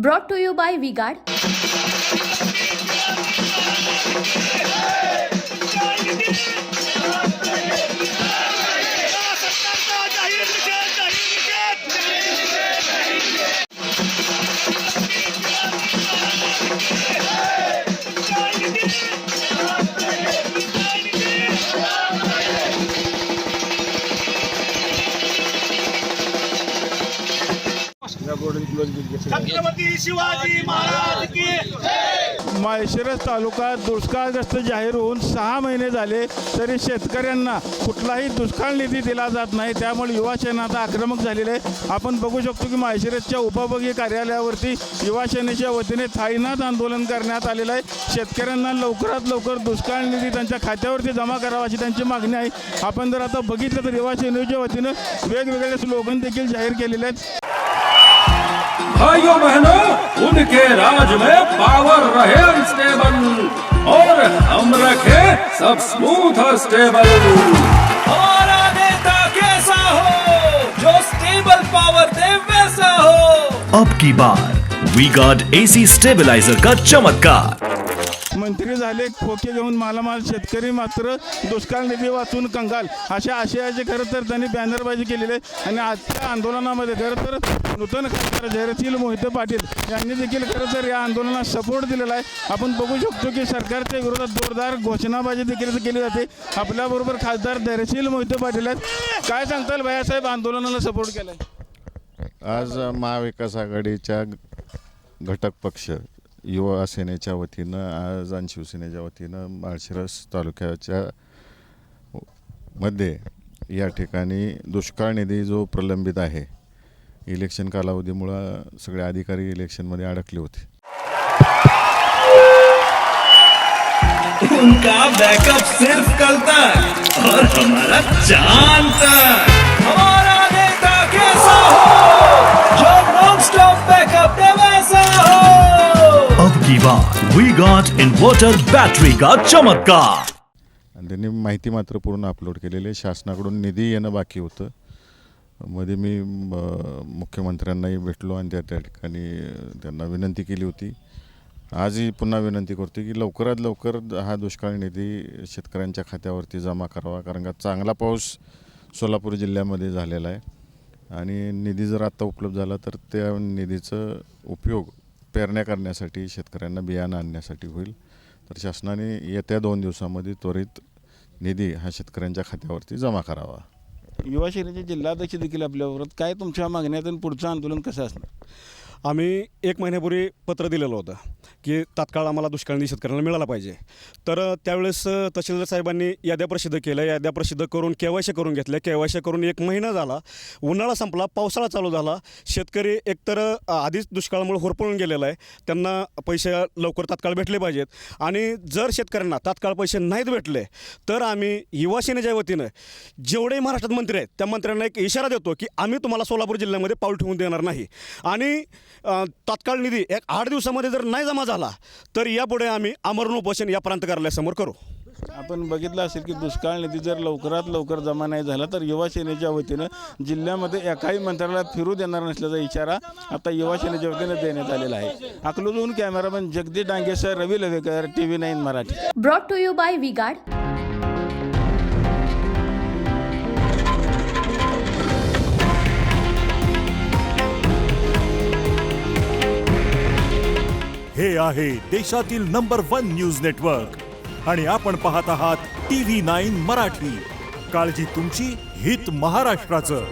Brought to you by V-Guard. Chhatrapati Shivaji Maharaj की माळशिरस तालुका दुष्काळग्रस्त जाहीर होऊन 6 महिने झाले तरी शेतकऱ्यांना कुठलाही दुष्काळ निधी दिला जात नाही। त्यामुळे युवा सेना आता आक्रमक झालेले आहे। आपण बघू शकतो की माळशिरसच्या उपविभागीय कार्यालयावरती युवा सेनेच्या वतीने थाईनाथ आंदोलन करण्यात आलेलं आहे। शेतकऱ्यांना लवकरात लवकर दुष्काळ निधी त्यांच्या खात्यावरती जमा करावा अशी त्यांची मागणी आहे। आपण जर आता बघितलं तर युवा सेनेच्या वतीनं वेगवेगळे स्लोगन देखील जाहीर केलेले आहेत। भाइयों बहनों, उनके राज में पावर रहे अनस्टेबल और हम रखे सब स्मूथ और स्टेबल। हमारा नेता कैसा हो जो स्टेबल पावर दे वैसा हो। अब की बार वी-गार्ड एसी स्टेबलाइजर का चमत्कार। मंत्री झाले खोके घेऊन मालामाल, शेतकरी मात्र दुष्काळ निधी वाचून कंगाल अशा आशयाचे खरं तर त्यांनी बॅनरबाजी केलेली आहे। आणि आजच्या आंदोलनामध्ये खरं तर नूतन खासदार जयरथील मोहिते पाटील यांनी देखील खरं तर या आंदोलनाला सपोर्ट दिलेला आहे। आपण बघू शकतो की सरकारच्या विरोधात जोरदार घोषणाबाजी देखील केली जाते। आपल्याबरोबर खासदार जयरथील मोहिते पाटील आहेत। काय सांगताल भैयासाहेब, आंदोलनाला सपोर्ट केला आहे? आज महाविकास आघाडीच्या घटक पक्ष युवा सेनेच्या वतीनं आज आणि शिवसेनेच्या वतीनं माळशिरस तालुक्याच्या मध्ये या ठिकाणी दुष्काळ निधी जो प्रलंबित आहे, इलेक्शन कालावधीमुळे सगळे अधिकारी इलेक्शनमध्ये अडकले होते। उनका बैकअप सिर्फ कल तक और हमारा चांद तक। हमारा नेता कैसा हो जो नॉन स्टॉप बैकअप दे वैसा हो। अब की बार वी-गार्ड इन्वर्टर बैटरी का चमत्कार। आणि त्यांनी माहिती मात्र पूर्ण अपलोड केलेली। शासनाकडून निधी येणं बाकी होतं। मध्ये मी मुख्यमंत्र्यांनाही भेटलो आणि त्या ठिकाणी त्यांना विनंती केली होती। आजही पुन्हा विनंती करतो की लवकरात लवकर हा दुष्काळ निधी शेतकऱ्यांच्या खात्यावरती जमा करावा, कारण का चांगला पाऊस सोलापूर जिल्ह्यामध्ये झालेला आहे आणि निधी जर आत्ता उपलब्ध झाला तर त्या निधीचा उपयोग पेरण्या करण्यासाठी, शेतकऱ्यांना बियाणं आणण्यासाठी होईल। तर शासनाने येत्या 2 दिवसामध्ये त्वरित निधी हा शेतकऱ्यांच्या खात्यावरती जमा करावा। युवा सेनेचे जिल्हाध्यक्ष देखील आपल्याबरोबर, काय तुमच्या मागण्यात आणि पुढचं आंदोलन कसं असणार? आम्ही 1 महिन्यापूर्वी पत्र दिलेलं होतं की तात्काळ आम्हाला दुष्काळ निधी शेतकऱ्यांना मिळाला पाहिजे। तर त्यावेळेस तहसीलदार साहेबांनी याद्या प्रसिद्ध केल्या, याद्या प्रसिद्ध करून केवायसी करून घेतल्या। केवायसी करून 1 महिना झाला, उन्हाळा संपला, पावसाळा चालू झाला। शेतकरी एकतर आधीच दुष्काळामुळे होरपळून गेलेला आहे, त्यांना पैसे लवकर तात्काळ भेटले पाहिजेत। आणि जर शेतकऱ्यांना तात्काळ पैसे नाहीत भेटले तर आम्ही युवा सेनेच्या वतीनं जेवढे महाराष्ट्रात मंत्री आहेत त्या मंत्र्यांना एक इशारा देतो की आम्ही तुम्हाला सोलापूर जिल्ह्यामध्ये पाऊल ठेवून देणार नाही। आणि तात्काळ निधी 8 दिवसामध्ये जर नाही जमा झाला तर यापुढे आम्ही आमरण उपोषण या प्रांत कार्यालयासमोर करू। आपण बघितलं असेल की दुष्काळ निधी जर लवकरात लवकर जमा नाही झाला तर युवा सेनेच्या वतीनं जिल्ह्यामध्ये एकाही मंत्र्याला फिरू देणार नसल्याचा इशारा आता युवा सेनेच्या वतीनं देण्यात आलेला आहे। अकलूजहून कॅमेरामॅन जगदीश डांगेसह Ravi Lavekar, TV9 Marathi. Brought to you by V-Guard. हे आहे देशातील नंबर 1 न्यूज नेटवर्क आणि आपण पाहत आहात TV9 मराठी। काळजी तुमची, हित महाराष्ट्राचं।